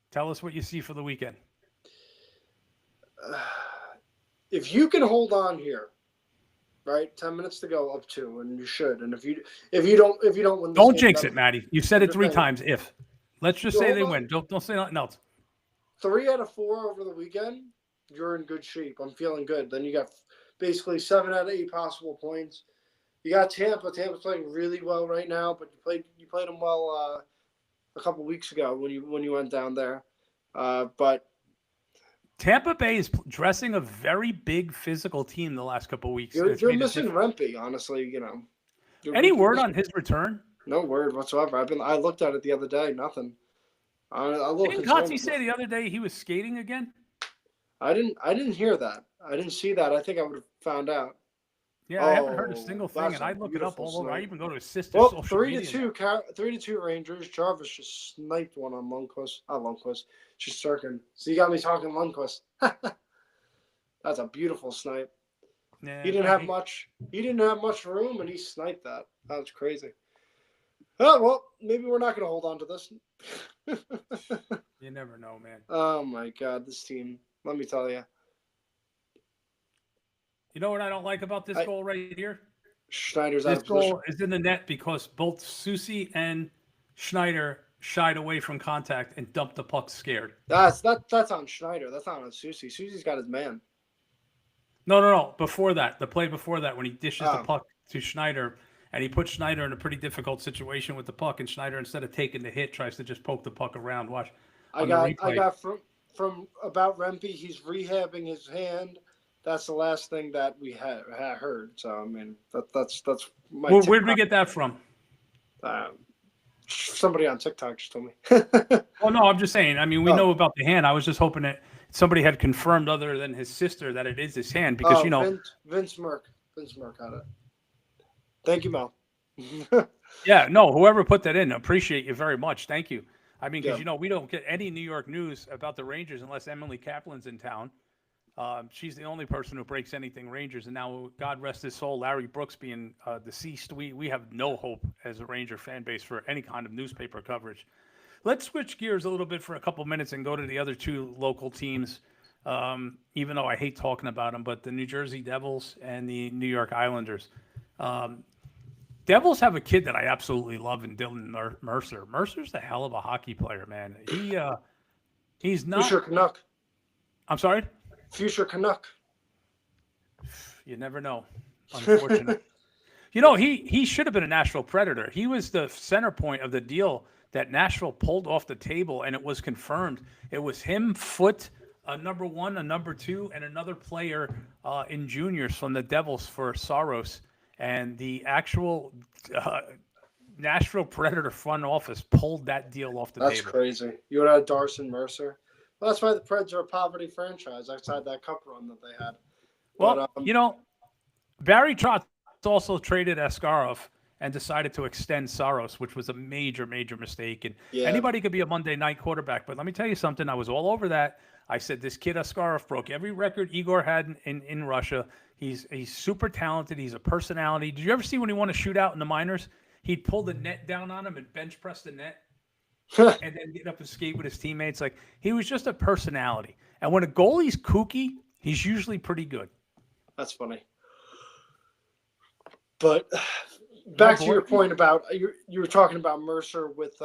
Speaker 1: Tell us what you see for the weekend.
Speaker 2: If you can hold on here, right? 10 minutes to go, up 2, and you should. And if you don't win,
Speaker 1: don't jinx it, Maddie. You said it 3 times. If let's just say they win. Don't say nothing else.
Speaker 2: 3 out of 4 over the weekend, you're in good shape. I'm feeling good. Then you got basically 7 out of 8 possible points. You got Tampa. Tampa's playing really well right now, but you played them well a couple weeks ago when you went down there. But
Speaker 1: Tampa Bay is dressing a very big physical team the last couple of weeks.
Speaker 2: You're missing Rempe, honestly.
Speaker 1: Any word on his return?
Speaker 2: No word whatsoever. I looked at it the other day. Nothing.
Speaker 1: Didn't Kotze say the other day he was skating again?
Speaker 2: I didn't hear that. I didn't see that. I think I would have found out.
Speaker 1: Yeah, I haven't heard a single thing, and I look it up all over. I even go to his sister's social media.
Speaker 2: 3-2 Rangers. Jarvis just sniped one on Lundqvist. Not Lundqvist. Just Sturkin. So you got me talking Lundqvist. That's a beautiful snipe.
Speaker 1: Yeah,
Speaker 2: he didn't have much. He didn't have much room, and he sniped that. That was crazy. Oh well, maybe we're not going to hold on to this.
Speaker 1: You never know, man.
Speaker 2: Oh my God, this team. Let me tell you.
Speaker 1: You know what I don't like about this goal right here?
Speaker 2: Schneider's out of position.
Speaker 1: This goal is in the net because both Soucy and Schneider shied away from contact and dumped the puck scared.
Speaker 2: That's on Schneider. That's not on Soucy. Soucy's got his man.
Speaker 1: No. Before that, the play before that, when he dishes the puck to Schneider, and he puts Schneider in a pretty difficult situation with the puck, and Schneider, instead of taking the hit, tries to just poke the puck around. Watch.
Speaker 2: I got from about Rempe. He's rehabbing his hand. That's the last thing that we had heard. So I mean, that's my.
Speaker 1: Well, where did we get that from?
Speaker 2: Somebody on TikTok just told me.
Speaker 1: Oh no, I'm just saying. I mean, we know about the hand. I was just hoping that somebody had confirmed, other than his sister, that it is his hand, because
Speaker 2: Vince Merck had it. Thank you, Mel.
Speaker 1: Yeah, no, whoever put that in, appreciate you very much. Thank you. I mean, because we don't get any New York news about the Rangers unless Emily Kaplan's in town. She's the only person who breaks anything Rangers, and now, God rest his soul, Larry Brooks being deceased, we have no hope as a Ranger fan base for any kind of newspaper coverage. Let's switch gears a little bit for a couple minutes and go to the other 2 local teams, even though I hate talking about them, but the New Jersey Devils and the New York Islanders. Devils have a kid that I absolutely love in Dylan Mercer. Mercer's a hell of a hockey player, man. He's not.
Speaker 2: Future Canuck.
Speaker 1: I'm sorry?
Speaker 2: Future Canuck.
Speaker 1: You never know, unfortunately. You know, he should have been a Nashville Predator. He was the center point of the deal that Nashville pulled off the table, and it was confirmed. It was him, Foote, a number 1, a number 2, and another player in juniors from the Devils for Saros. And the actual Nashville Predator front office pulled that deal off the table.
Speaker 2: That's crazy. You would have Darcy Mercer. Well, that's why the Preds are a poverty franchise outside that cup run that they had.
Speaker 1: Well, you know, Barry Trotz also traded Askarov and decided to extend Saros, which was a major, major mistake. And anybody could be a Monday night quarterback. But let me tell you something. I was all over that. I said, this kid Askarov broke every record Igor had in Russia. He's super talented. He's a personality. Did you ever see when he won a shootout in the minors? He'd pull the net down on him and bench press the net and then get up and skate with his teammates. Like, he was just a personality. And when a goalie's kooky, he's usually pretty good.
Speaker 2: That's funny. But back to your point about you were talking about Mercer with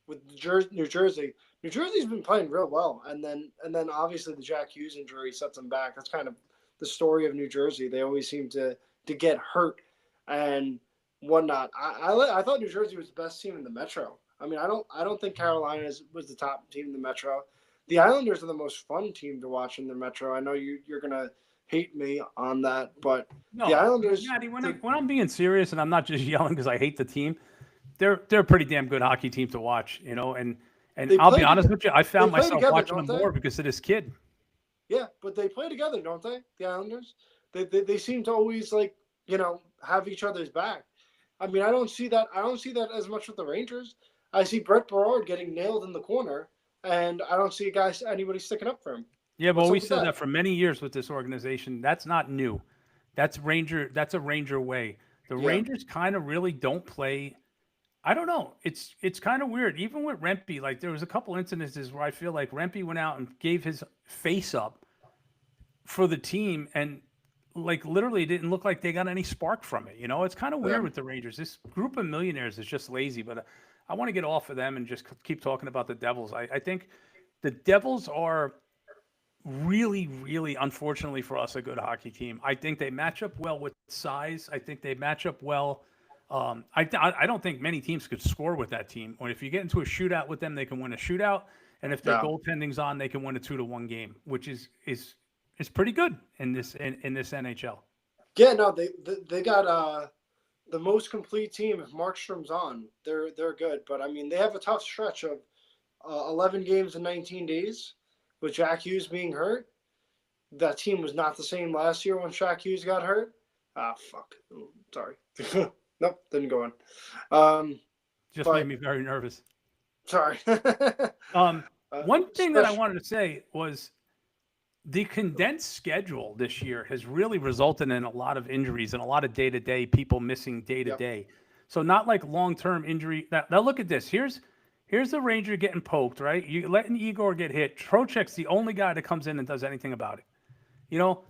Speaker 2: New Jersey. New Jersey's been playing real well, and then obviously the Jack Hughes injury sets them back. That's kind of the story of New Jersey. They always seem to get hurt and whatnot. I thought New Jersey was the best team in the Metro. I mean, I don't think Carolina was the top team in the Metro. The Islanders are the most fun team to watch in the Metro. I know you're gonna hate me on that, but
Speaker 1: no,
Speaker 2: the Islanders.
Speaker 1: Maddie, when I'm being serious, and I'm not just yelling because I hate the team, they're a pretty damn good hockey team to watch, you know. And I'll be honest with you, I found myself watching them more because of this kid.
Speaker 2: Yeah, but they play together, don't they? The Islanders. They seem to always, like, you know, have each other's back. I mean, I don't see that as much with the Rangers. I see Brett Berard getting nailed in the corner, and I don't see anybody sticking up for him.
Speaker 1: Yeah, but we said that for many years with this organization. That's not new. That's a Ranger way. The Rangers kind of really don't play. I don't know. It's kind of weird. Even with Rempe, like, there was a couple incidences where I feel like Rempe went out and gave his face up for the team, and like literally it didn't look like they got any spark from it. You know, it's kind of weird with the Rangers. This group of millionaires is just lazy, but I want to get off of them and just keep talking about the Devils. I think the Devils are really, really, unfortunately for us, a good hockey team. I think they match up well with size. I think they match up well. I don't think many teams could score with that team. Or if you get into a shootout with them, they can win a shootout. And if their goaltending's on, they can win a 2-1 game, which is pretty good in this NHL.
Speaker 2: Yeah, no, they got the most complete team. If Markstrom's on, they're good. But I mean, they have a tough stretch of 11 games in 19 days. With Jack Hughes being hurt, that team was not the same last year when Jack Hughes got hurt. Fuck. Sorry. Nope, didn't go in.
Speaker 1: Just made me very nervous.
Speaker 2: Sorry.
Speaker 1: One thing that I wanted to say was the condensed schedule this year has really resulted in a lot of injuries and a lot of day-to-day people missing day-to-day. Yep. So not like long-term injury. Now look at this. Here's the Ranger getting poked, right? You letting Igor get hit. Trocheck's the only guy that comes in and does anything about it. You know,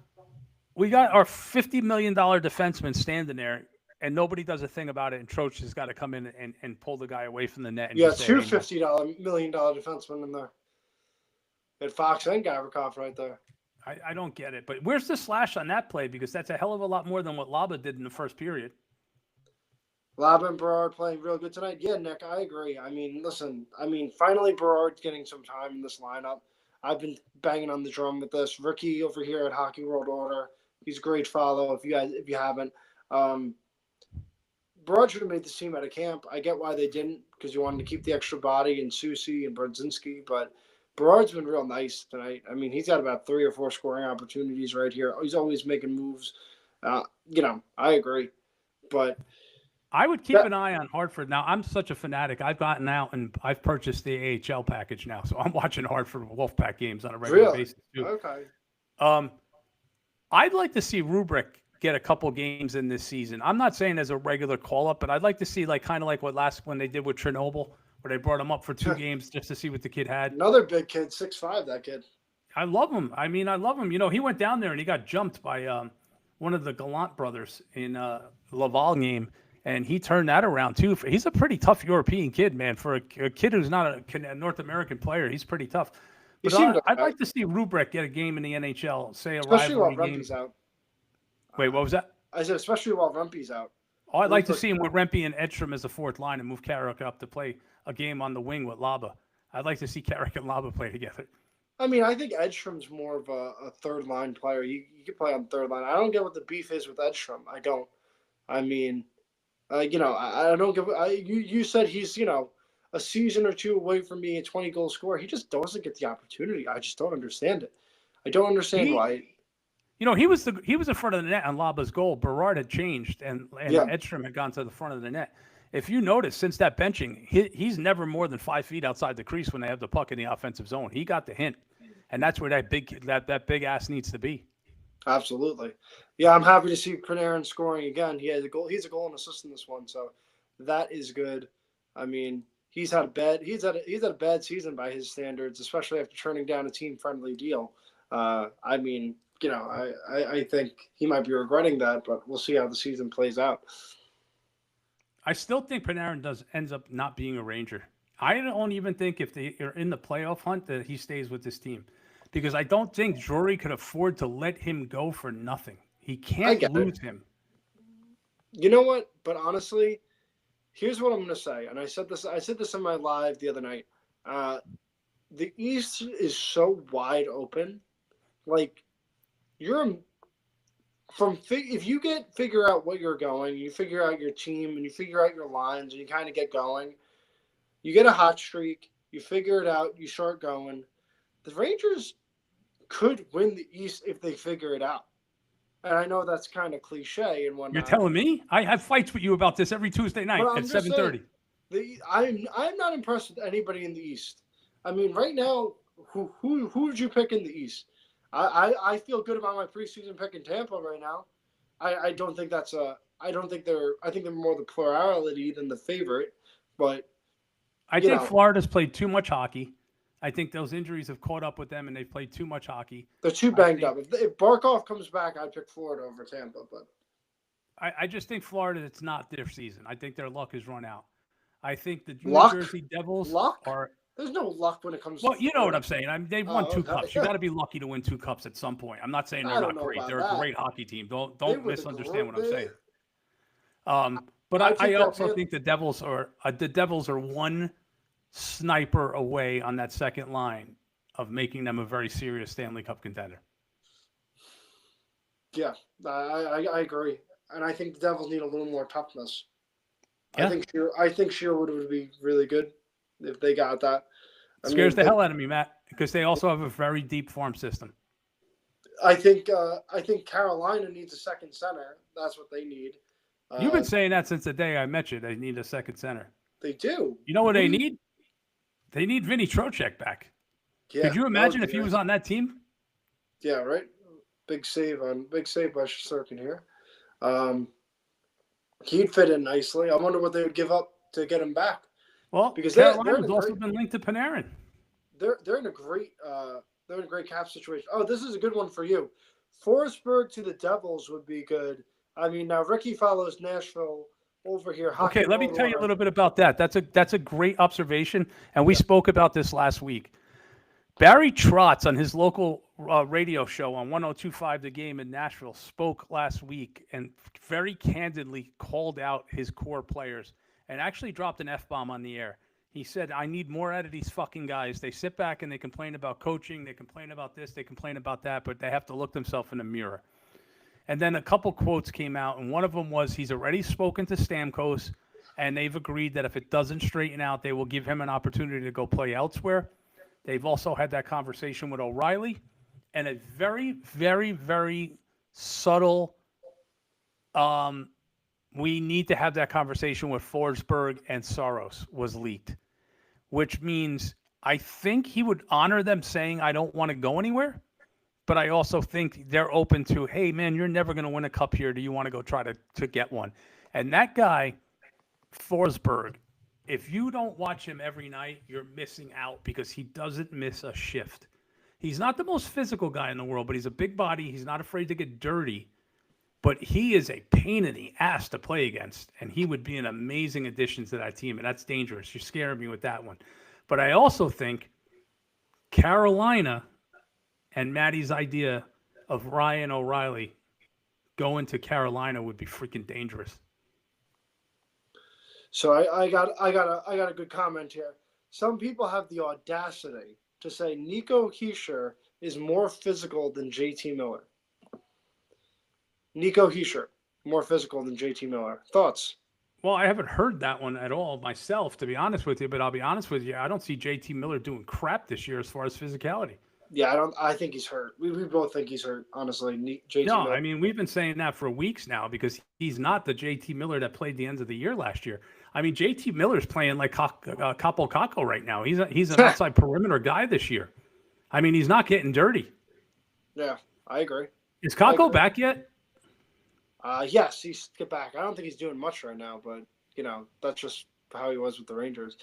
Speaker 1: we got our $50 million defenseman standing there, and nobody does a thing about it. And Trocheck has got to come in and pull the guy away from the net. And
Speaker 2: two $50 million defensemen in there. And Fox and Gavrikov right there.
Speaker 1: I don't get it. But where's the slash on that play? Because that's a hell of a lot more than what Laba did in the first period.
Speaker 2: Laba and Berard playing real good tonight. Yeah, Nick, I agree. I mean, listen, finally Berard's getting some time in this lineup. I've been banging on the drum with this. Ricky over here at Hockey World Order, he's a great follow if you haven't. Berard should have made this team out of camp. I get why they didn't, because you wanted to keep the extra body in Susie and Brodzinski, but Berard's been real nice tonight. I mean, he's got about 3 or 4 scoring opportunities right here. He's always making moves. You know, I agree. But
Speaker 1: I would keep an eye on Hartford. Now, I'm such a fanatic. I've gotten out and I've purchased the AHL package now. So I'm watching Hartford Wolfpack games on a regular basis too.
Speaker 2: Okay.
Speaker 1: I'd like to see Rubrick get a couple games in this season. I'm not saying as a regular call-up, but I'd like to see kind of like when they did with Chernobyl, where they brought him up for 2 games just to see what the kid had.
Speaker 2: Another big kid, 6'5", that kid.
Speaker 1: I love him. I mean, I love him. You know, he went down there and he got jumped by one of the Gallant brothers in Laval game. And he turned that around, too. He's a pretty tough European kid, man. For a kid who's not a North American player, he's pretty tough. But I'd like to see Rubrick get a game in the NHL, say a
Speaker 2: especially
Speaker 1: rivalry
Speaker 2: while
Speaker 1: game.
Speaker 2: Rempe's out.
Speaker 1: Wait, what was that?
Speaker 2: I said especially while Rumpy's out.
Speaker 1: Oh, I'd like to see him with Rempe and Edstrom as a fourth line and move Carrick up to play a game on the wing with Laba. I'd like to see Carrick and Laba play together.
Speaker 2: I mean, I think Edstrom's more of a third line player. You can play on third line. I don't get what the beef is with Edstrom. I don't. I mean, I don't get. You said he's a season or two away from being a 20-goal scorer. He just doesn't get the opportunity. I just don't understand it. I don't understand why.
Speaker 1: He was in front of the net on Laba's goal. Berard had changed, and Edstrom had gone to the front of the net. If you notice, since that benching, he's never more than 5 feet outside the crease when they have the puck in the offensive zone. He got the hint, and that's where that big ass needs to be.
Speaker 2: Absolutely, yeah. I'm happy to see Panarin scoring again. He has a goal. He's a goal and assist in this one, so that is good. I mean, he's had a bad season by his standards, especially after turning down a team-friendly deal. I mean, I think he might be regretting that, but we'll see how the season plays out.
Speaker 1: I still think Panarin ends up not being a Ranger. I don't even think if they are in the playoff hunt that he stays with this team, because I don't think Drury could afford to let him go for nothing. He can't lose him.
Speaker 2: You know what? But honestly, here's what I'm going to say, and I said this in my live the other night. The East is so wide open. Like, if you figure out what you're going, you figure out your team, and you figure out your lines, and you kind of get going, you get a hot streak, you figure it out, you start going. The Rangers could win the East if they figure it out. And I know that's kind of cliche and whatnot.
Speaker 1: You're telling me? I have fights with you about this every Tuesday night at 7:30.
Speaker 2: I'm not impressed with anybody in the East. I mean, right now, who would you pick in the East? I feel good about my preseason pick in Tampa right now. I don't think that's I think they're more the plurality than the favorite, but
Speaker 1: I think Florida's played too much hockey. I think those injuries have caught up with them, and they've played too much hockey.
Speaker 2: They're too banged up. If Barkov comes back, I'd pick Florida over Tampa. But
Speaker 1: I just think Florida, it's not their season. I think their luck is run out. I think the
Speaker 2: New
Speaker 1: Jersey Devils are.
Speaker 2: There's no luck when it comes
Speaker 1: to you know what I'm saying. They've won 2 cups. You got to be lucky to win 2 cups at some point. I'm not saying they're not great. They're a great hockey team. Don't misunderstand what I'm saying. But I also think the Devils are one sniper away on that second line of making them a very serious Stanley Cup contender.
Speaker 2: Yeah, I agree, and I think the Devils need a little more toughness. Yeah. I think Sherwood would be really good if they got that.
Speaker 1: Scares the hell out of me, Matt, because they also have a very deep farm system.
Speaker 2: I think Carolina needs a second center. That's what they need.
Speaker 1: You've been saying that since the day I met you. They need a second center.
Speaker 2: They do.
Speaker 1: You know what they need? They need Vinny Trocheck back. Yeah, could you imagine if he was on that team?
Speaker 2: Yeah, right. Big save by Shesterkin here. He'd fit in nicely. I wonder what they would give up to get him back.
Speaker 1: Well, because Carolina's also been linked to Panarin.
Speaker 2: They're in a great cap situation. Oh, this is a good one for you. Forsberg to the Devils would be good. I mean, now Ricky follows Nashville over here.
Speaker 1: Okay, let me tell you a little bit about that. That's a great observation, and we spoke about this last week. Barry Trotz on his local radio show on 102.5 The Game in Nashville spoke last week and very candidly called out his core players and actually dropped an F-bomb on the air. He said, I need more out of these fucking guys. They sit back and they complain about coaching. They complain about this. They complain about that, but they have to look themselves in the mirror. And then a couple quotes came out, and one of them was he's already spoken to Stamkos, and they've agreed that if it doesn't straighten out, they will give him an opportunity to go play elsewhere. They've also had that conversation with O'Reilly, and a very, very, very subtle we need to have that conversation with Forsberg and Saros was leaked, which means I think he would honor them saying, I don't want to go anywhere. But I also think they're open to, hey, man, you're never going to win a cup here. Do you want to go try to get one? And that guy, Forsberg, if you don't watch him every night, you're missing out because he doesn't miss a shift. He's not the most physical guy in the world, but he's a big body. He's not afraid to get dirty. But he is a pain in the ass to play against, and he would be an amazing addition to that team, and that's dangerous. You're scaring me with that one. But I also think Carolina and Maddie's idea of Ryan O'Reilly going to Carolina would be freaking dangerous.
Speaker 2: So I got a good comment here. Some people have the audacity to say Nico Hischier is more physical than JT Miller. Nico Hischier, more physical than JT Miller. Thoughts?
Speaker 1: Well, I haven't heard that one at all myself, to be honest with you. But I'll be honest with you, I don't see JT Miller doing crap this year as far as physicality.
Speaker 2: Yeah, I think he's hurt. We both think he's hurt, honestly. JT
Speaker 1: No,
Speaker 2: Miller.
Speaker 1: I mean, we've been saying that for weeks now because he's not the JT Miller that played the end of the year last year. I mean, JT Miller's playing like Capo Caco right now. He's an outside perimeter guy this year. I mean, he's not getting dirty.
Speaker 2: Yeah, I agree.
Speaker 1: Is Caco back yet?
Speaker 2: Yes, he's get back. I don't think he's doing much right now, but that's just how he was with the Rangers.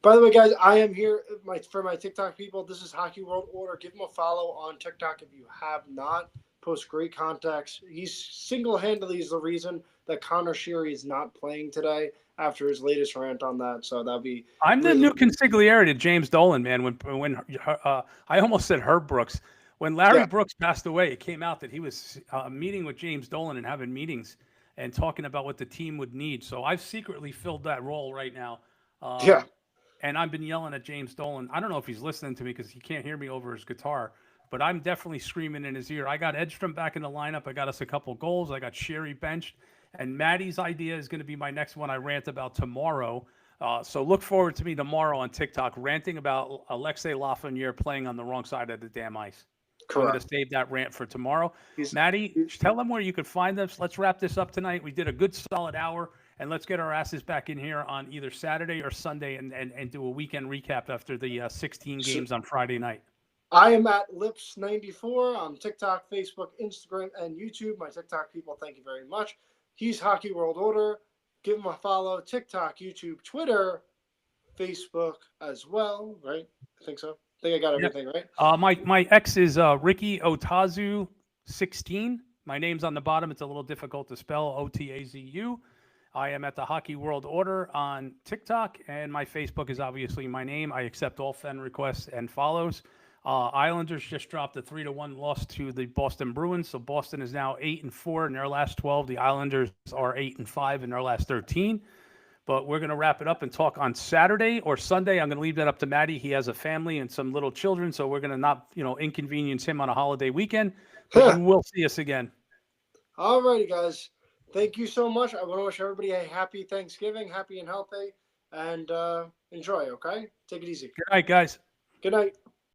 Speaker 2: By the way, guys, I am here for my TikTok people. This is Hockey World Order. Give him a follow on TikTok if you have not. Post great context. He's single-handedly is the reason that Connor Sheary is not playing today after his latest rant on that. So that'll be.
Speaker 1: I'm the new consigliere to James Dolan, man. When I almost said Herb Brooks. When Larry Brooks passed away, it came out that he was meeting with James Dolan and having meetings and talking about what the team would need. So I've secretly filled that role right now. And I've been yelling at James Dolan. I don't know if he's listening to me because he can't hear me over his guitar, but I'm definitely screaming in his ear. I got Edstrom back in the lineup. I got us a couple goals. I got Sherry benched. And Maddie's idea is going to be my next one I rant about tomorrow. So look forward to me tomorrow on TikTok ranting about Alexei Lafreniere playing on the wrong side of the damn ice. Correct. I'm going to save that rant for tomorrow. Maddie, tell them where you can find us. Let's wrap this up tonight. We did a good solid hour. And let's get our asses back in here on either Saturday or Sunday and do a weekend recap after the 16 games on Friday night.
Speaker 2: I am at Lips94 on TikTok, Facebook, Instagram, and YouTube. My TikTok people, thank you very much. He's Hockey World Order. Give him a follow. TikTok, YouTube, Twitter, Facebook as well, right? I think so. I think I got everything right.
Speaker 1: My ex is Ricky Otazu 16. My name's on the bottom. It's a little difficult to spell. Otazu. I am at the Hockey World Order on TikTok, and my Facebook is obviously my name. I accept all fan requests and follows. Islanders just dropped a 3-1 loss to the Boston Bruins, so Boston is now 8-4 in their last 12. The Islanders are 8-5 in their last 13. But we're going to wrap it up and talk on Saturday or Sunday. I'm going to leave that up to Maddie. He has a family and some little children, so we're going to not, inconvenience him on a holiday weekend. But you will see us again.
Speaker 2: All righty, guys. Thank you so much. I want to wish everybody a happy Thanksgiving, happy and healthy, and enjoy, okay? Take it easy.
Speaker 1: Good night, guys.
Speaker 2: Good night.